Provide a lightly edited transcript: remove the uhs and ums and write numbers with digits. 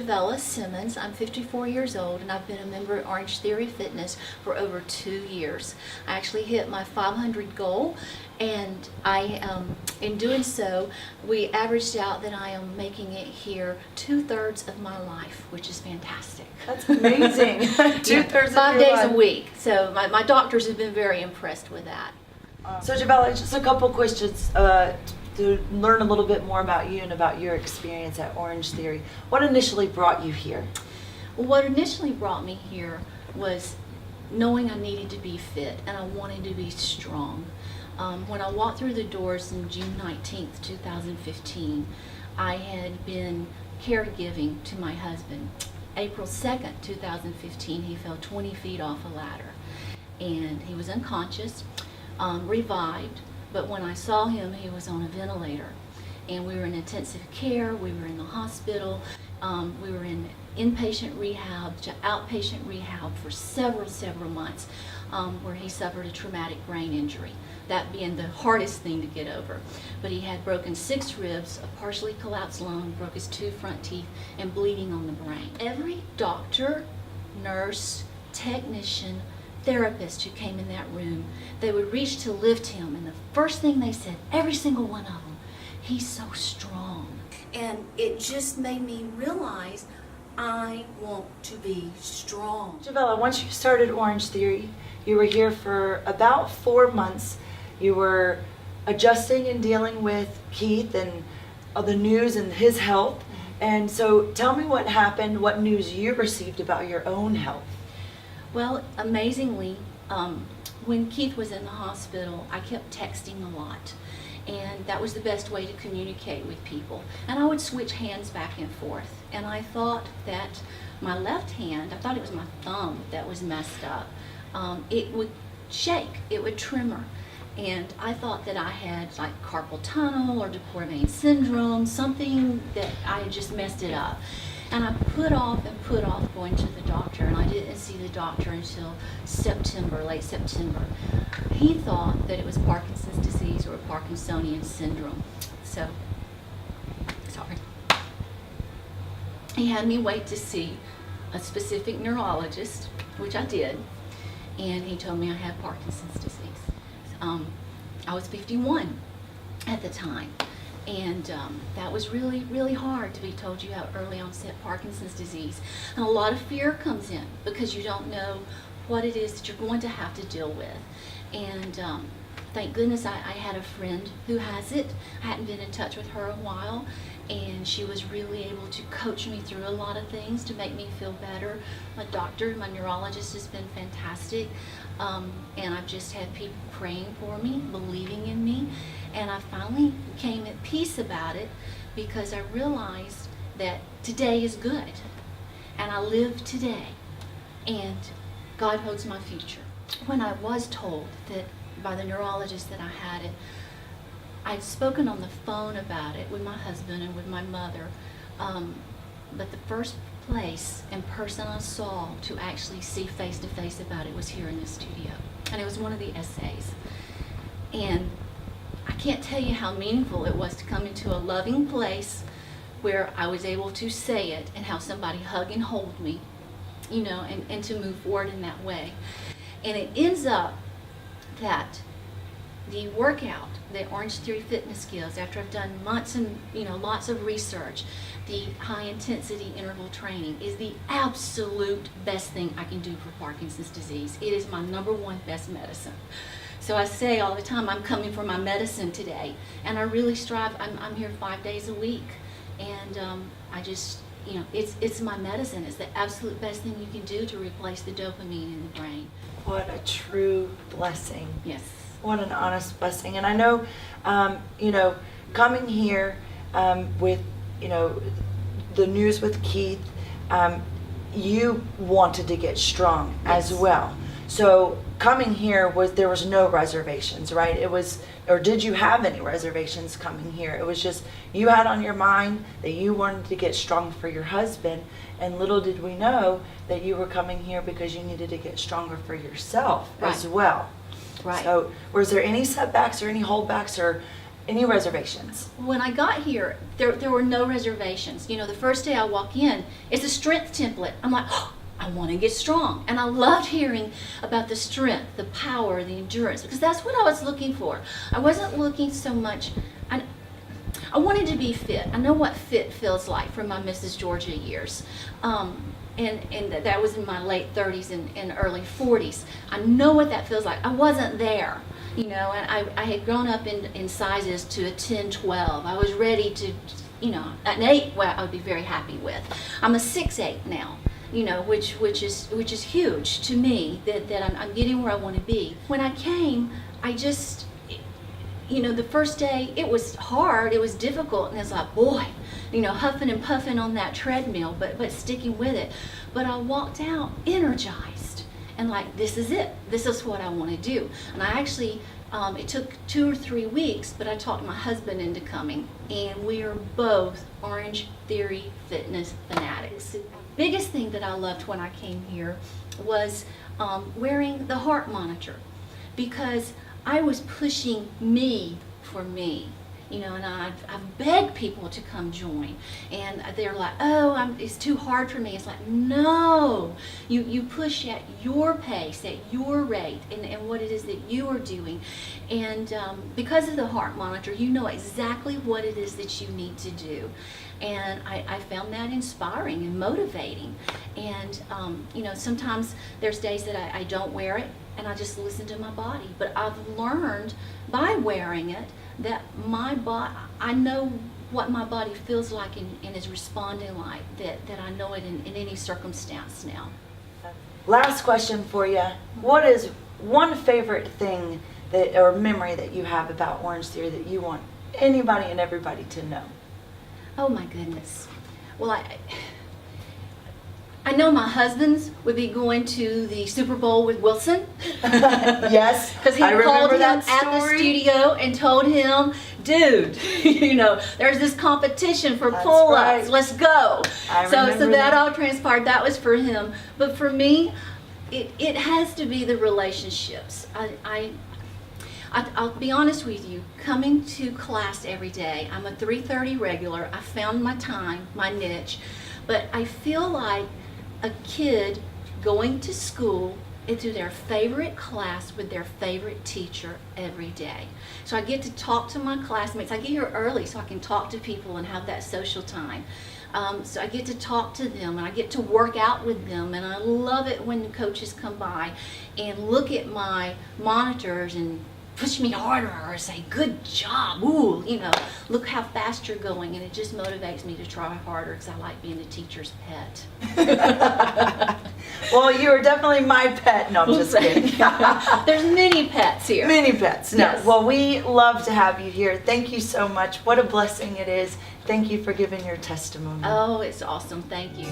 Javella Simmons. I'm 54 years old, and I've been a member at Orangetheory Fitness for over 2 years. I actually hit my 500 goal, and in doing so, we averaged out that I am making it here 2/3 of my life, which is fantastic. That's amazing. 2/3 of 5 your days life. a week. So my doctors have been very impressed with that. So Javella, just a couple questions to learn a little bit more about you and about your experience at Orangetheory. What initially brought you here? Well, what initially brought me here was knowing I needed to be fit and I wanted to be strong. When I walked through the doors on June 19th, 2015, I had been caregiving to my husband. April 2nd, 2015, he fell 20 feet off a ladder and he was unconscious, revived, but when I saw him, he was on a ventilator. And we were in intensive care, we were in the hospital, we were in inpatient rehab, outpatient rehab for several months, where he suffered a traumatic brain injury, that being the hardest thing to get over. But he had broken 6 ribs, a partially collapsed lung, broke his 2 front teeth, and bleeding on the brain. Every doctor, nurse, technician, therapist who came in that room, they would reach to lift him, and the first thing they said, every single one of them, he's so strong. And it just made me realize I want to be strong. Javella, once you started Orangetheory, you were here for about 4 months. You were adjusting and dealing with Keith and the news and his health. And so tell me what happened, what news you received about your own health. Well, amazingly, when Keith was in the hospital, I kept texting a lot. And that was the best way to communicate with people. And I would switch hands back and forth. And I thought that my left hand, I thought it was my thumb that was messed up. It would shake, it would tremor. And I thought that I had like carpal tunnel or Duport vein syndrome, something that I had just messed it up. And I put off going to the doctor, and I didn't see the doctor until September, late September. He thought that it was Parkinson's disease or Parkinsonian syndrome. So, sorry. He had me wait to see a specific neurologist, which I did, and he told me I had Parkinson's disease. I was 51 at the time. And that was really hard to be told you have early onset Parkinson's disease. And a lot of fear comes in because you don't know what it is that you're going to have to deal with. And thank goodness I had a friend who has it. I hadn't been in touch with her a while, and she was really able to coach me through a lot of things to make me feel better. My doctor, my neurologist has been fantastic. And I've just had people praying for me, believing in me. And I finally became at peace about it because I realized that today is good. And I live today. And God holds my future. When I was told that by the neurologist that I had it, I'd spoken on the phone about it with my husband and with my mother. But the first place and person I saw to actually see face to face about it was here in the studio. And it was one of the essays. And I can't tell you how meaningful it was to come into a loving place where I was able to say it and have somebody hug and hold me, you know, and to move forward in that way. And it ends up that the workout that Orangetheory Fitness gives, after I've done months and lots of research, the high intensity interval training is the absolute best thing I can do for Parkinson's disease. It is my #1 best medicine. So I say all the time, I'm coming for my medicine today, and I really strive. I'm here 5 days a week, and I just, it's my medicine. It's the absolute best thing you can do to replace the dopamine in the brain. What a true blessing. Yes. What an honest blessing. And I know, coming here with, the news with Keith, you wanted to get strong as well. So coming here there was no reservations, right? It was, or did you have any reservations coming here? It was just, you had on your mind that you wanted to get strong for your husband, and little did we know that you were coming here because you needed to get stronger for yourself as well. Right. So was there any setbacks or any holdbacks or Any reservations? When I got here, there were no reservations. You know, the first day I walk in, it's a strength template. I'm like, oh, I want to get strong. And I loved hearing about the strength, the power, the endurance, because that's what I was looking for. I wasn't looking so much, I wanted to be fit. I know what fit feels like from my Mrs. Georgia years. And that was in my late 30s and early 40s. I know what that feels like. I wasn't there, you know, and I had grown up in sizes to a 10, 12. I was ready to, you know, an 8, well, I would be very happy with. I'm a 6'8" now, you know, which is huge to me, that I'm getting where I want to be. When I came, I just, you know, the first day, it was hard, it was difficult, and it's like, boy, you know, huffing and puffing on that treadmill, but sticking with it. But I walked out energized and like, this is it. This is what I want to do. And I actually, it took 2 or 3 weeks, but I talked my husband into coming, and we are both Orangetheory fitness fanatics. The biggest thing that I loved when I came here was wearing the heart monitor, because I was pushing me for me. You know, and I've begged people to come join, and they're like, oh, it's too hard for me. It's like, no, you push at your pace, at your rate, and what it is that you are doing. And because of the heart monitor, you know exactly what it is that you need to do. And I found that inspiring and motivating. And, you know, sometimes there's days that I don't wear it, and I just listen to my body. But I've learned by wearing it that my body, I know what my body feels like and is responding like, that I know it in any circumstance now. Last question for you. What is one favorite thing that, or memory that you have about Orangetheory that you want anybody and everybody to know? Oh my goodness. Well, I know my husband's would be going to the Super Bowl with Wilson. Yes, Because he I called remember him that at the story. studio and told him, dude, you know, there's this competition for That's pull-ups. right. Let's go. I So remember that that. all transpired. That was for him. But for me, it has to be the relationships. I'll be honest with you, coming to class every day, I'm a 3:30 regular. I found my time, my niche. But I feel like a kid going to school into their favorite class with their favorite teacher every day. So I get to talk to my classmates. I get here early so I can talk to people and have that social time. So I get to talk to them, and I get to work out with them, and I love it when the coaches come by and look at my monitors and push me harder or say, good job, ooh, you know, look how fast you're going, and it just motivates me to try harder because I like being a teacher's pet. Well, you are definitely my pet. No, I'm just kidding. There's many pets here. Many pets. No. Yes. Well, we love to have you here. Thank you so much. What a blessing it is. Thank you for giving your testimony. Oh, it's awesome. Thank you.